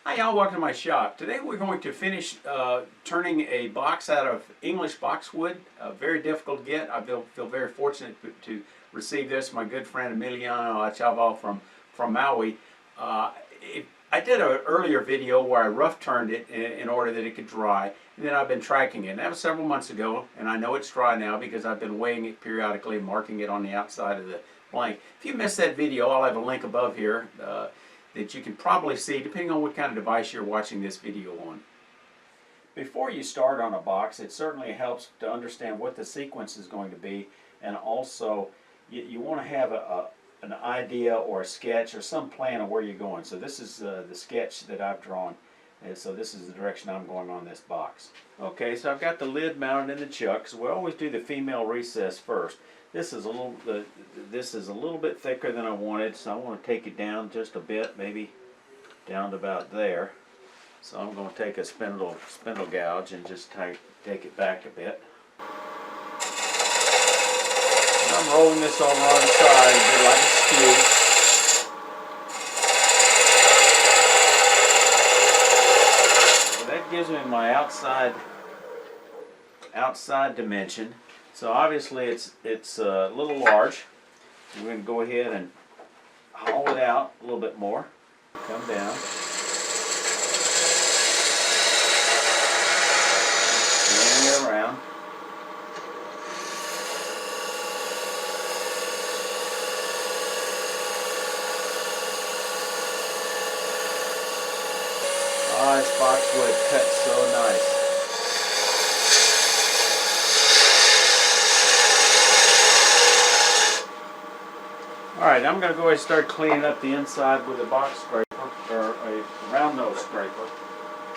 Hi y'all, welcome to my shop. Today we're going to finish turning a box out of English boxwood. Very difficult to get. I feel very fortunate to receive this. My good friend Emiliano Achával from Maui. I did an earlier video where I rough turned it in order that it could dry, and then I've been tracking it. And that was several months ago, and I know it's dry now because I've been weighing it periodically, marking it on the outside of the blank. If you missed that video, I'll have a link above here that you can probably see depending on what kind of device you're watching this video on. Before you start on a box, it certainly helps to understand what the sequence is going to be, and also you want to have an idea or a sketch or some plan of where you're going. So this is the sketch that I've drawn, and so this is the direction I'm going on this box. Okay, so I've got the lid mounted in the chuck, so we always do the female recess first. This is a little bit thicker than I wanted, so I want to take it down just a bit, maybe down to about there. So I'm going to take a spindle gouge and just take it back a bit. And I'm rolling this over on the side a bit like a skew. So that gives me my outside dimension. So obviously it's a little large. We're going to go ahead and haul it out a little bit more. Come down. Swing it around. Oh, this boxwood cuts so nice. Alright, I'm going to go ahead and start cleaning up the inside with a box scraper, or a round nose scraper.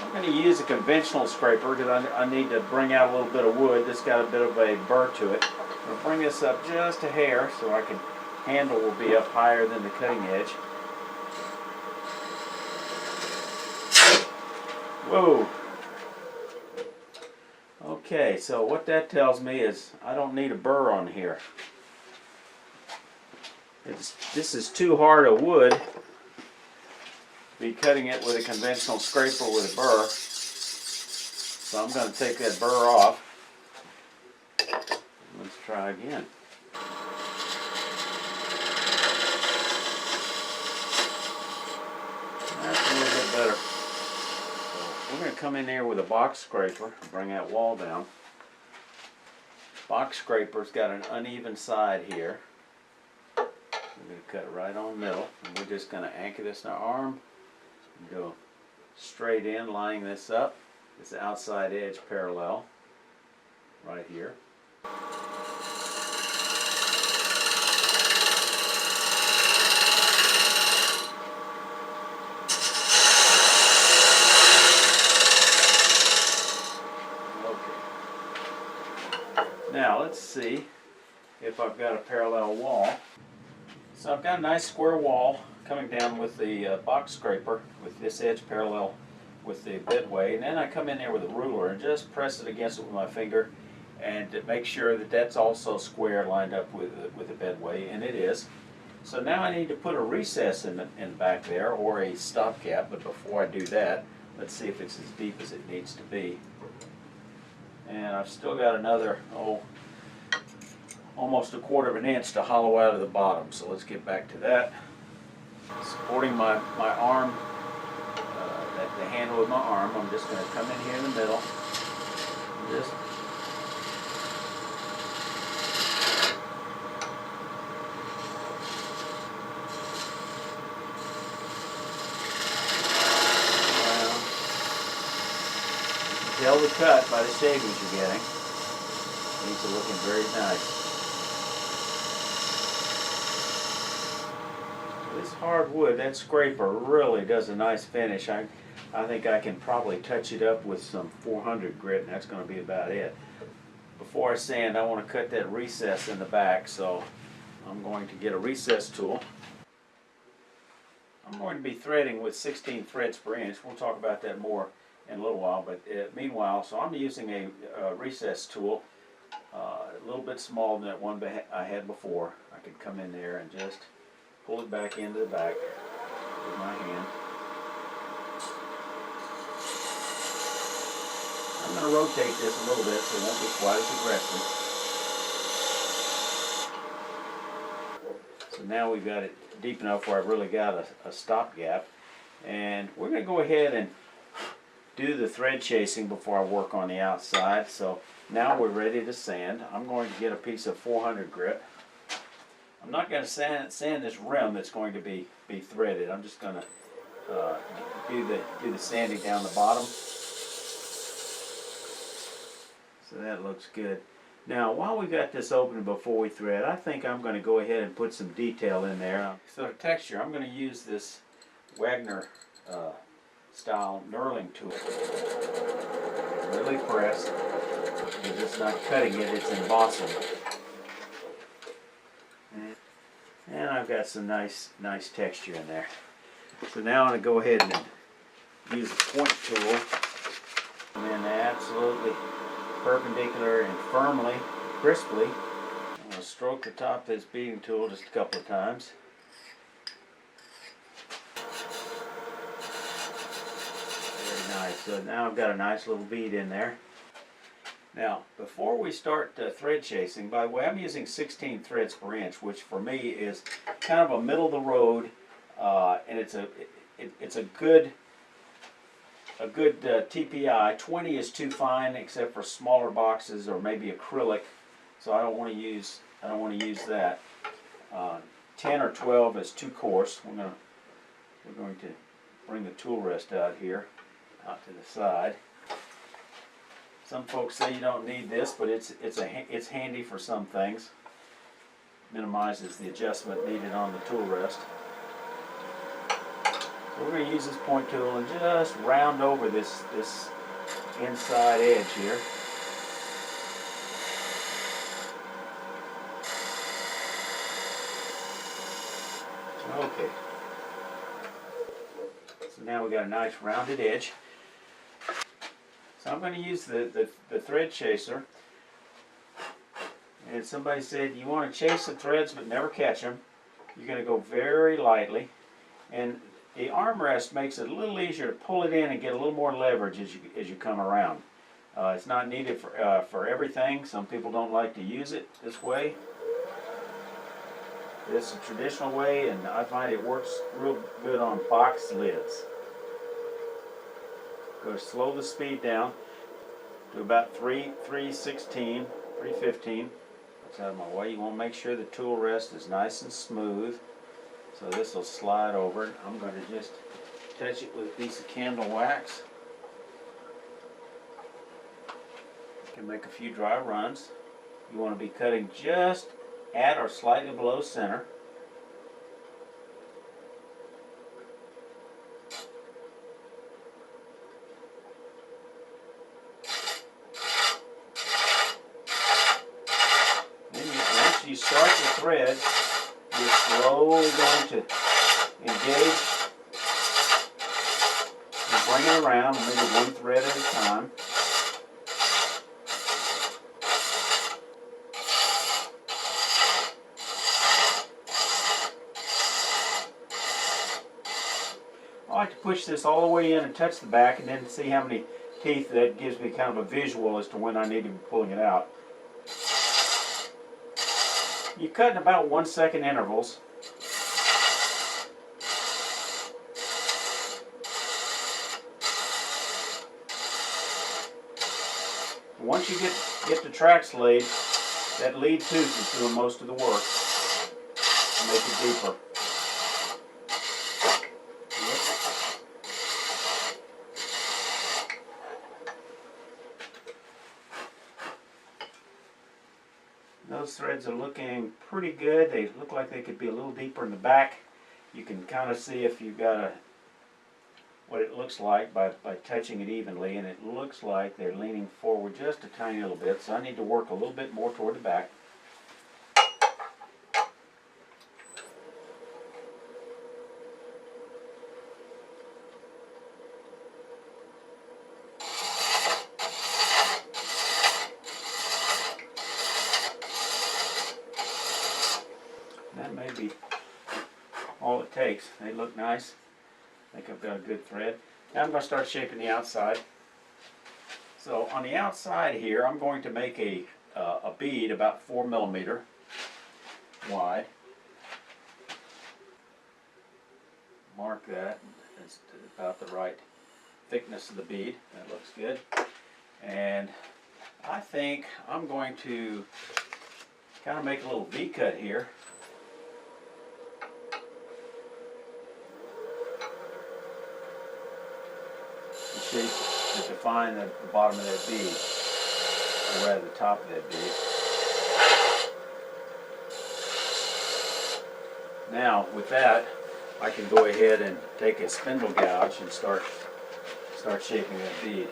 I'm going to use a conventional scraper because I need to bring out a little bit of wood. This got a bit of a burr to it. I'm going to bring this up just a hair so handle will be up higher than the cutting edge. Whoa! Okay, so what that tells me is I don't need a burr on here. This is too hard a wood to be cutting it with a conventional scraper with a burr. So I'm going to take that burr off. Let's try again. That's a little bit better. So we're going to come in here with a box scraper and bring that wall down. Box scraper's got an uneven side here. We're going to cut it right on the middle, and we're just going to anchor this in our arm and go straight in, lining this up. This outside edge parallel right here. Okay. Now let's see if I've got a parallel wall. So I've got a nice square wall coming down with the box scraper with this edge parallel with the bedway, and then I come in there with a ruler and just press it against it with my finger and to make sure that that's also square lined up with the bedway, and it is. So now I need to put a recess in back there, or a stopgap, but before I do that, let's see if it's as deep as it needs to be. And I've still got another, almost 1/4 of an inch to hollow out of the bottom. So let's get back to that. Supporting my arm, the handle with my arm, I'm just going to come in here in the middle. And just tell the cut by the shavings you're getting. These are looking very nice. This hardwood, that scraper really does a nice finish. I think I can probably touch it up with some 400 grit, and that's going to be about it. Before I sand, I want to cut that recess in the back, so I'm going to get a recess tool. I'm going to be threading with 16 threads per inch. We'll talk about that more in a little while, but meanwhile, so I'm using a recess tool, a little bit smaller than that one I had before. I could come in there and just pull it back into the back with my hand. going to rotate this a little bit so it won't be quite as aggressive. So now we've got it deep enough where I've really got a stop gap. And we're going to go ahead and do the thread chasing before I work on the outside. So now we're ready to sand. I'm going to get a piece of 400 grit. I'm not going to sand this rim that's going to be threaded. I'm just going to do the sanding down the bottom. So that looks good. Now while we got this open before we thread, I think I'm going to go ahead and put some detail in there. So the texture, I'm going to use this Wagner style knurling tool. Really press, because it's not cutting it, it's embossing. And I've got some nice texture in there. So now I'm going to go ahead and use a point tool, and then absolutely perpendicular and firmly, crisply, I'm going to stroke the top of this beading tool just a couple of times. Very nice. So now I've got a nice little bead in there. Now, before we start thread chasing, by the way, I'm using 16 threads per inch, which for me is kind of a middle of the road, and it's a good TPI. 20 is too fine, except for smaller boxes or maybe acrylic, so I don't want to use that. 10 or 12 is too coarse. We're going to bring the tool rest out here, out to the side. Some folks say you don't need this, but it's handy for some things. Minimizes the adjustment needed on the tool rest. So we're going to use this point tool and just round over this inside edge here. Okay. So now we've got a nice rounded edge. So I'm going to use the thread chaser. And somebody said you want to chase the threads but never catch them. You're going to go very lightly. And the armrest makes it a little easier to pull it in and get a little more leverage as you come around. It's not needed for everything. Some people don't like to use it this way. This is a traditional way, and I find it works real good on box lids. Go slow the speed down to about 315. That's out of my way. You want to make sure the tool rest is nice and smooth. So this will slide over. I'm going to just touch it with a piece of candle wax. You can make a few dry runs. You want to be cutting just at or slightly below center. Once you start the thread, you're slowly going to engage and bring it around, maybe one thread at a time. I like to push this all the way in and touch the back, and then see how many teeth. That gives me kind of a visual as to when I need to be pulling it out. You cut in about 1 second intervals. Once you get the tracks laid, that lead tooth is doing most of the work to make it deeper. Those threads are looking pretty good. They look like they could be a little deeper in the back. You can kind of see if you've got what it looks like by touching it evenly, and it looks like they're leaning forward just a tiny little bit, so I need to work a little bit more toward the back. That may be all it takes. They look nice. I think I've got a good thread. Now I'm going to start shaping the outside. So on the outside here, I'm going to make a bead about 4 millimeter wide. Mark that. It's about the right thickness of the bead. That looks good. And I think I'm going to kind of make a little V cut here. To shape, to define the bottom of that bead, or rather the top of that bead. Now with that, I can go ahead and take a spindle gouge and start shaping that bead.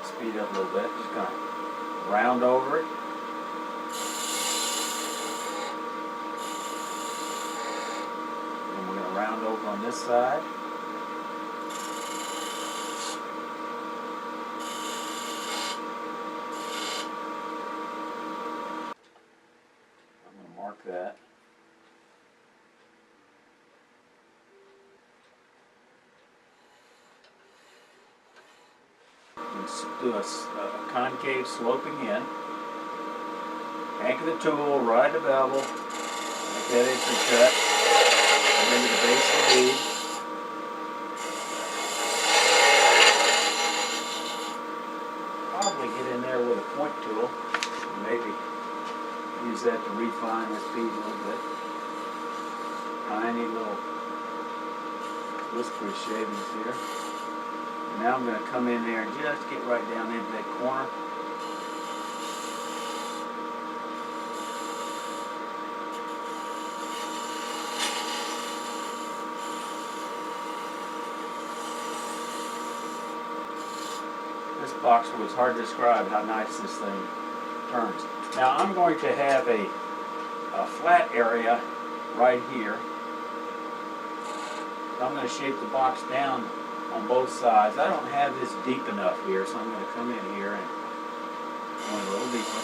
Speed up a little bit, just kind of round over it. And we're going to round over on this side. I'm going to mark that. Do a concave sloping in. Anchor the tool right at the bevel. Make that entry cut. And into the base of the bead. Probably get in there with a point tool. And maybe use that to refine this bead a little bit. Tiny little whispery shavings here. Now I'm going to come in there and just get right down into that corner. This boxwood is hard to describe how nice this thing turns. Now I'm going to have a flat area right here. I'm going to shape the box down on both sides. I don't have this deep enough here, so I'm going to come in here and go a little deeper.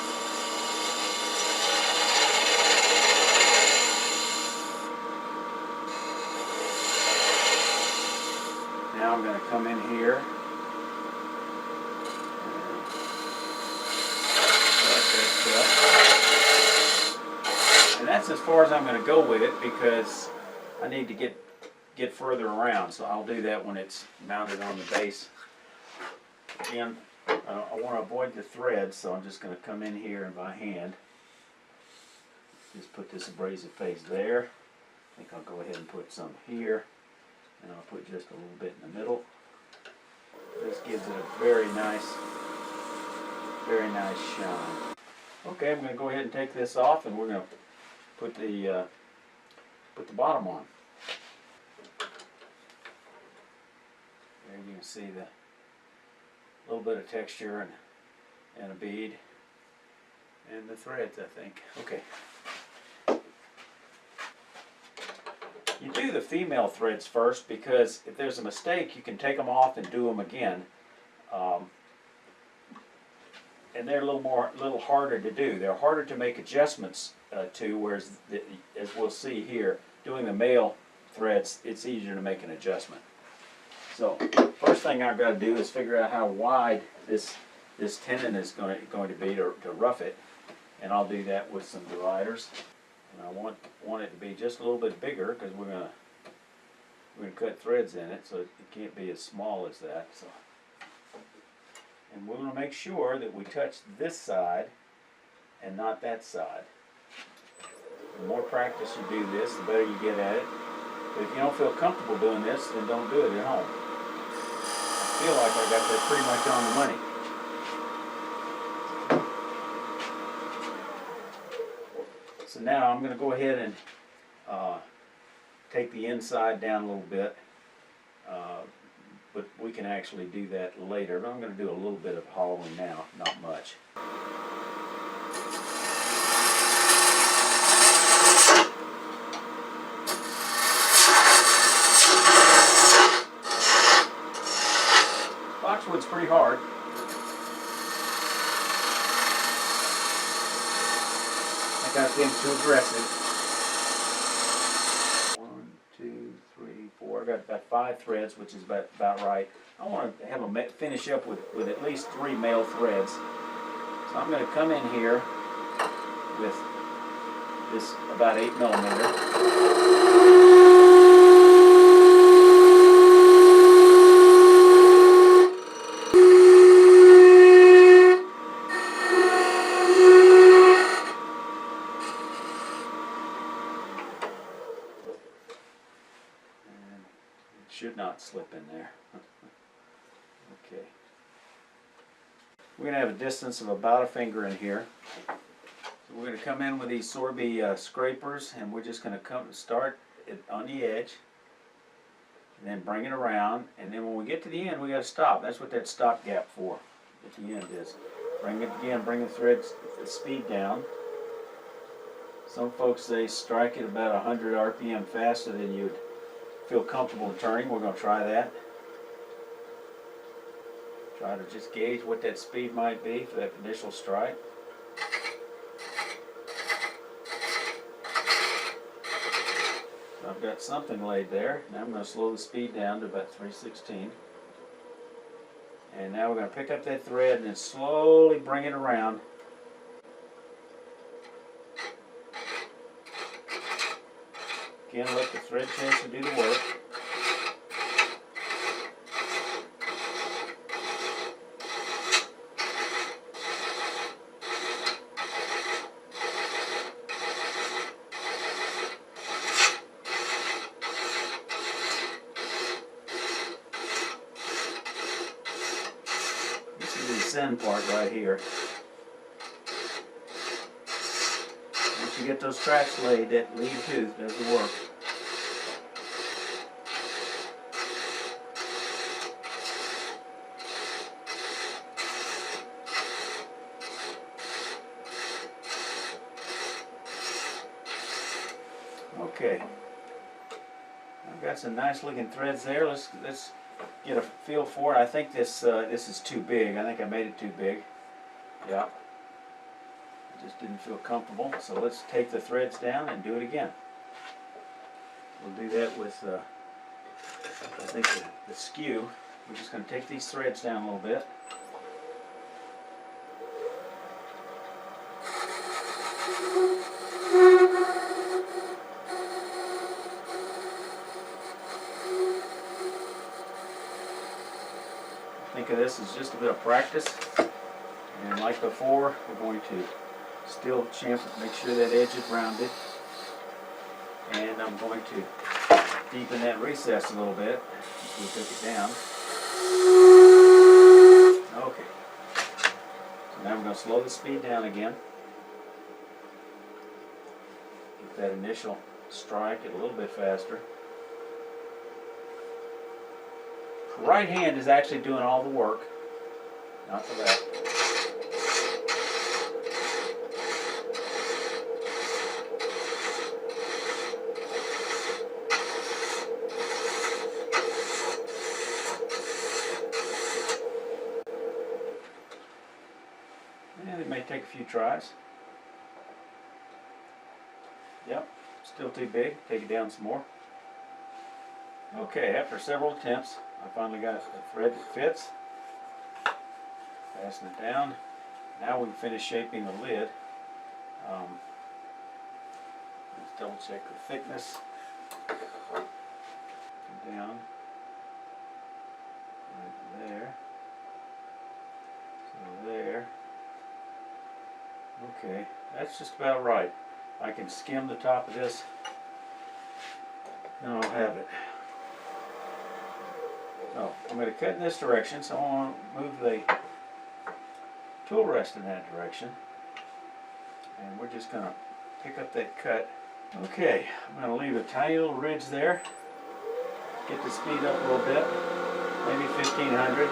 Now I'm going to come in here and start that cut. And that's as far as I'm going to go with it because I need to get further around, so I'll do that when it's mounted on the base. Again, I want to avoid the threads, so I'm just going to come in here and by hand just put this abrasive face there. I think I'll go ahead and put some here, and I'll put just a little bit in the middle. This gives it a very nice shine. Okay, I'm going to go ahead and take this off, and we're going to put the bottom on. There you can see the little bit of texture and a bead and the threads, I think. Okay. You do the female threads first because if there's a mistake, you can take them off and do them again. And they're a little harder to do. They're harder to make adjustments to, whereas as we'll see here, doing the male threads, it's easier to make an adjustment. So first thing I've got to do is figure out how wide this tenon is going to be to rough it, and I'll do that with some dividers. And I want it to be just a little bit bigger because we're gonna cut threads in it, so it can't be as small as that. So, and we're going to make sure that we touch this side and not that side. The more practice you do this, the better you get at it. But if you don't feel comfortable doing this, then don't do it at home. I feel like I got that pretty much on the money. So now I'm going to go ahead and take the inside down a little bit, but we can actually do that later. But I'm going to do a little bit of hollowing now, not much. Boxwood's pretty hard. I think I was being too aggressive. 1, 2, 3, 4. I've got about 5 threads, which is about right. I want to have them finish up with at least 3 male threads. So I'm going to come in here with this about 8mm. Should not slip in there. Okay. We're going to have a distance of about a finger in here. So we're going to come in with these sorbet scrapers, and we're just going to start it on the edge, and then bring it around, and then when we get to the end, we got to stop. That's what that stop gap for at the end is. Bring it again, bring the thread speed down. Some folks, they strike it about 100 RPM faster than you'd feel comfortable in turning. We're going to try that. Try to just gauge what that speed might be for that initial strike. So I've got something laid there. Now I'm going to slow the speed down to about 3/16. And now we're going to pick up that thread and then slowly bring it around. Again, let the thread chaser do the work. This is the send part right here. Once you get those tracks laid, that lead tooth does the work. Okay, I've got some nice looking threads there. Let's get a feel for it. I think this is too big. I think I made it too big. Yeah, I just didn't feel comfortable. So let's take the threads down and do it again. We'll do that with I think the skew. We're just going to take these threads down a little bit. Think of this as just a bit of practice, and like before, we're going to still chamfer, make sure that edge is rounded, and I'm going to deepen that recess a little bit as we take it down. Okay, so now I'm going to slow the speed down again, get that initial strike a little bit faster. Right hand is actually doing all the work, not the left. And it may take a few tries. Yep, still too big. Take it down some more. Okay, after several attempts, I finally got a thread that fits. Fasten it down. Now we can finish shaping the lid. Let's double check the thickness. Down. Right there. So there. Okay, that's just about right. I can skim the top of this and I'll have it. So I'm going to cut in this direction, so I want to move the tool rest in that direction. And we're just going to pick up that cut. Okay, I'm going to leave a tiny little ridge there. Get the speed up a little bit, maybe 1500. And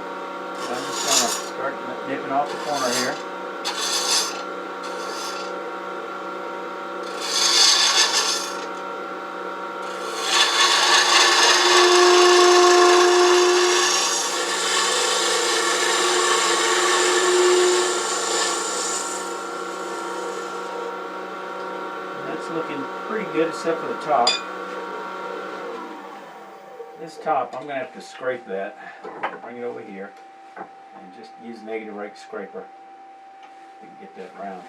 I'm just going to start nipping off the corner here. Looking pretty good except for the top. This top, I'm going to have to scrape that. Bring it over here and just use a negative rake scraper to get that round.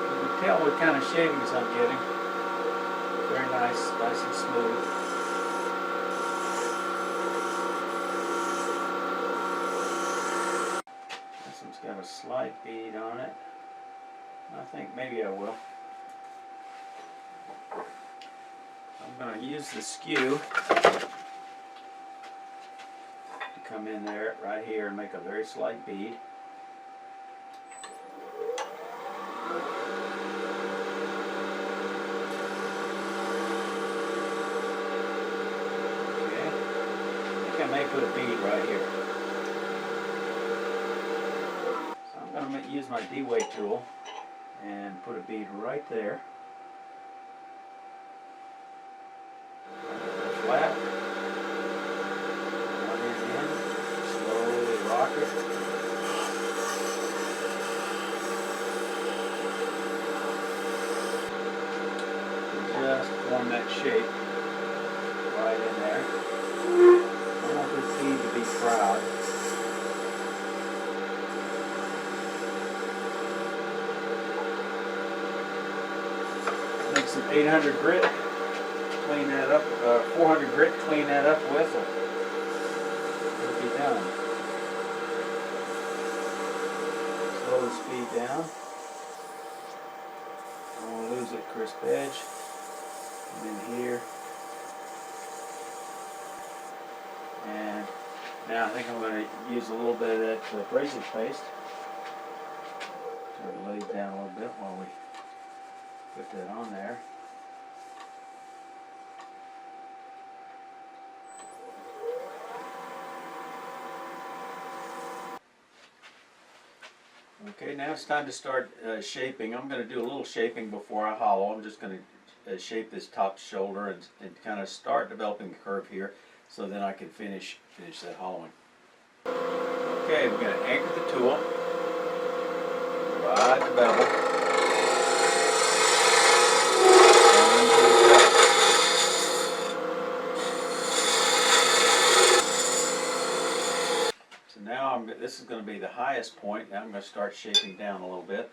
You can tell what kind of shavings I'm getting. Very nice, nice and smooth. This one's got a slight bead on it. I think maybe I will. I'm going to use the skew to come in there right here and make a very slight bead. I may put a bead right here. So I'm going to use my D-weight tool and put a bead right there. Flat. One in, slowly rock it. And just form that shape right in there. I want this bead to be proud. Make some 800 grit, clean that up, 400 grit, clean that up with, it'll be done. Slow the speed down. I don't lose that crisp edge. And then here. And now I think I'm going to use a little bit of that abrasive paste. Try to lay it down a little bit while we put that on there. Okay, now it's time to start shaping. I'm going to do a little shaping before I hollow. I'm just going to shape this top shoulder and kind of start developing a curve here, so then I can finish that hollowing. Okay, we're going to anchor the tool, ride the bevel, so now this is going to be the highest point. Now I'm going to start shaping down a little bit.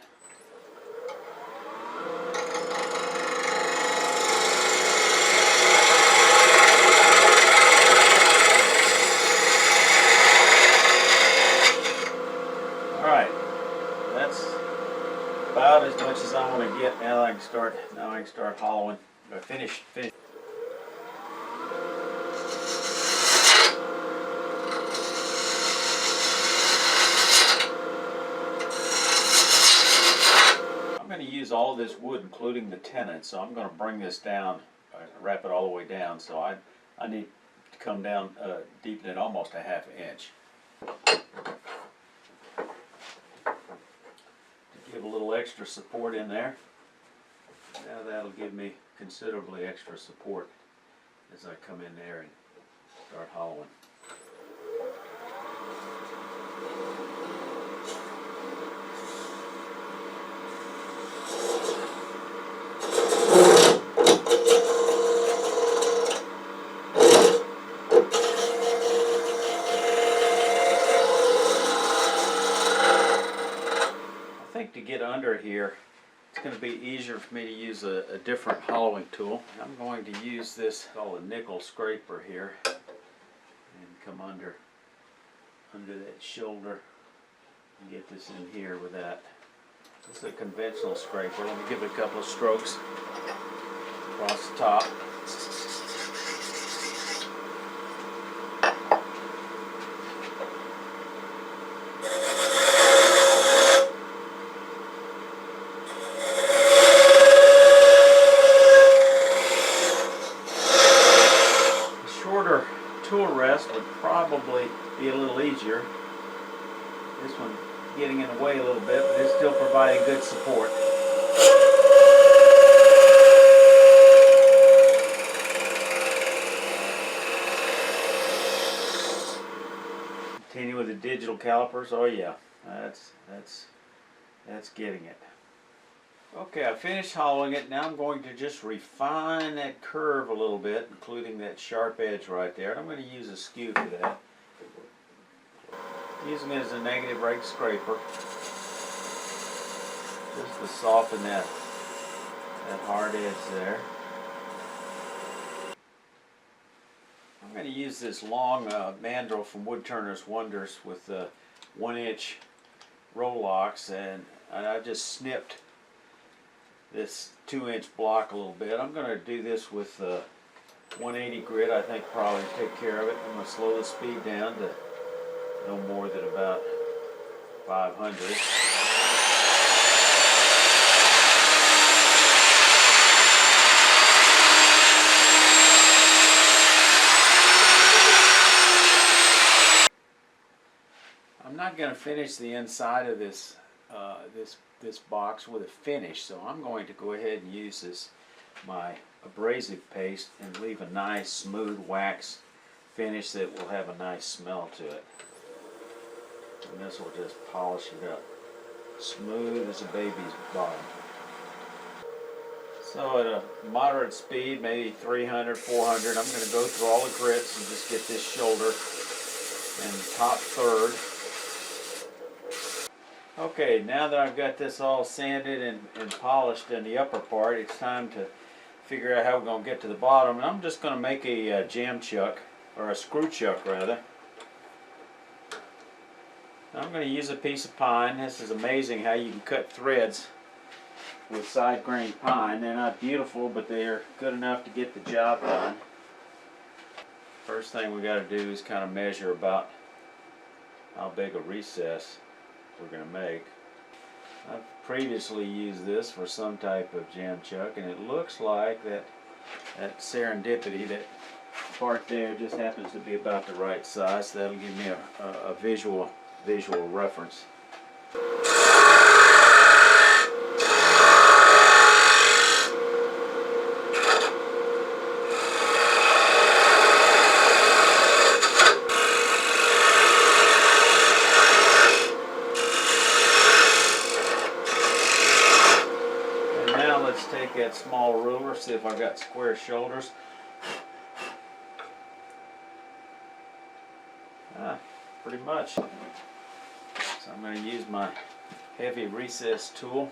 About as much as I want to get. Now I can start hollowing. Finish. I'm going to use all of this wood, including the tenon, so I'm going to bring this down, wrap it all the way down. So I need to come down, deepen it almost a ½ inch. Give a little extra support in there. Now that'll give me considerably extra support as I come in there and start hollowing. To get under here, it's going to be easier for me to use a different hollowing tool. I'm going to use this called a nickel scraper here and come under that shoulder and get this in here with that. This is a conventional scraper. Let me give it a couple of strokes across the top. Tool rest would probably be a little easier. This one getting in the way a little bit, but it's still providing good support. Continue with the digital calipers. Oh yeah, that's getting it. Okay, I finished hollowing it. Now I'm going to just refine that curve a little bit, including that sharp edge right there. And I'm going to use a skew for that. Using it as a negative rake scraper, just to soften that hard edge there. I'm going to use this long mandrel from Woodturner's Wonders with 1-inch roll locks, and I just snipped this 2-inch block a little bit. I'm going to do this with 180 grit. I think probably take care of it. I'm going to slow the speed down to no more than about 500. I'm not going to finish the inside of this this box with a finish, so I'm going to go ahead and use my abrasive paste and leave a nice smooth wax finish that will have a nice smell to it. And this will just polish it up, smooth as a baby's bottom. So at a moderate speed, maybe 300, 400, I'm going to go through all the grits and just get this shoulder and top third. Okay, now that I've got this all sanded and polished in the upper part, it's time to figure out how we're going to get to the bottom. And I'm just going to make a jam chuck, or a screw chuck rather. I'm going to use a piece of pine. This is amazing how you can cut threads with side grain pine. They're not beautiful, but they're good enough to get the job done. First thing we got to do is kind of measure about how big a recess we're going to make. I've previously used this for some type of jam chuck, and it looks like that serendipity, that part there, just happens to be about the right size. So that'll give me a visual reference. Take that small ruler, see if I've got square shoulders. Pretty much. So I'm going to use my heavy recess tool.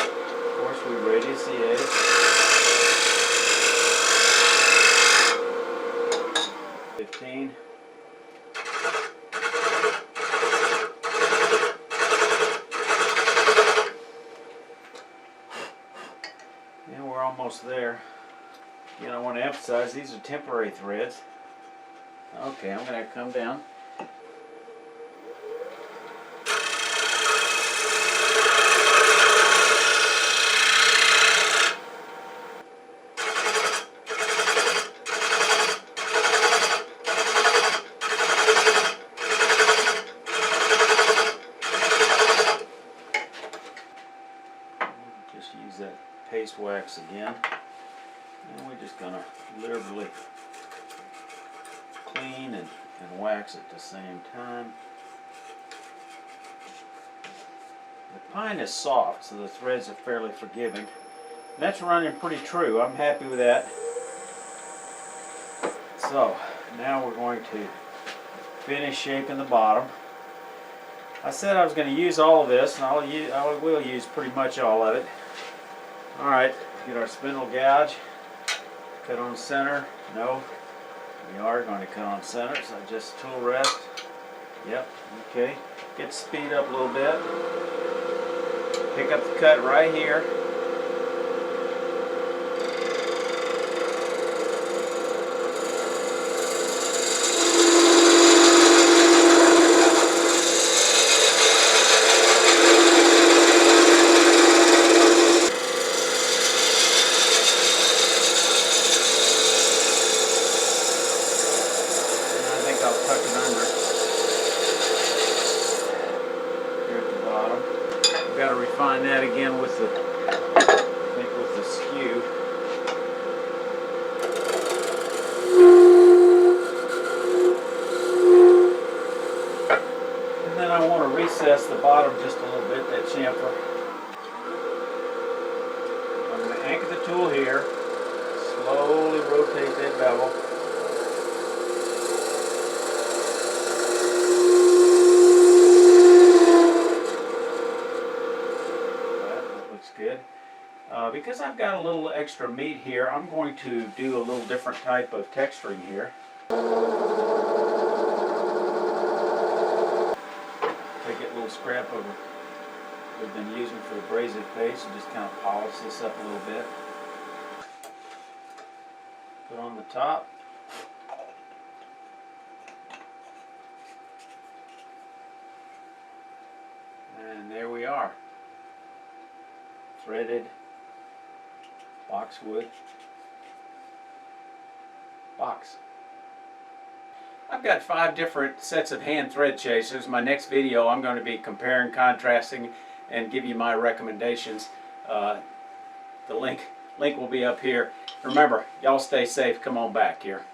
Of course, we radius the edge. And we're almost there. Again, I want to emphasize these are temporary threads. Okay, I'm going to come down. Just use that paste wax again, and we're just going to literally clean and wax at the same time. The pine is soft, so the threads are fairly forgiving. That's running pretty true. I'm happy with that. So now we're going to finish shaping the bottom. I said I was going to use all of this, and I will use pretty much all of it. Alright, get our spindle gouge, cut on center. No, we are going to cut on center, so just tool rest. Yep, okay. Get the speed up a little bit. Pick up the cut right here. I'll tuck it under here at the bottom. I've got to refine that again with the, I think with the skew. And then I want to recess the bottom just a little bit, that chamfer. I'm going to anchor the tool here, slowly rotate that bevel. That looks good. Because I've got a little extra meat here, I'm going to do a little different type of texturing here. Take a little scrap of we've been using for the abrasive paste and just kind of polish this up a little bit. Put on the top. And there we are. Threaded boxwood box. I've got 5 different sets of hand thread chasers. My next video I'm going to be comparing, contrasting, and give you my recommendations. The link will be up here. Remember, y'all stay safe. Come on back here.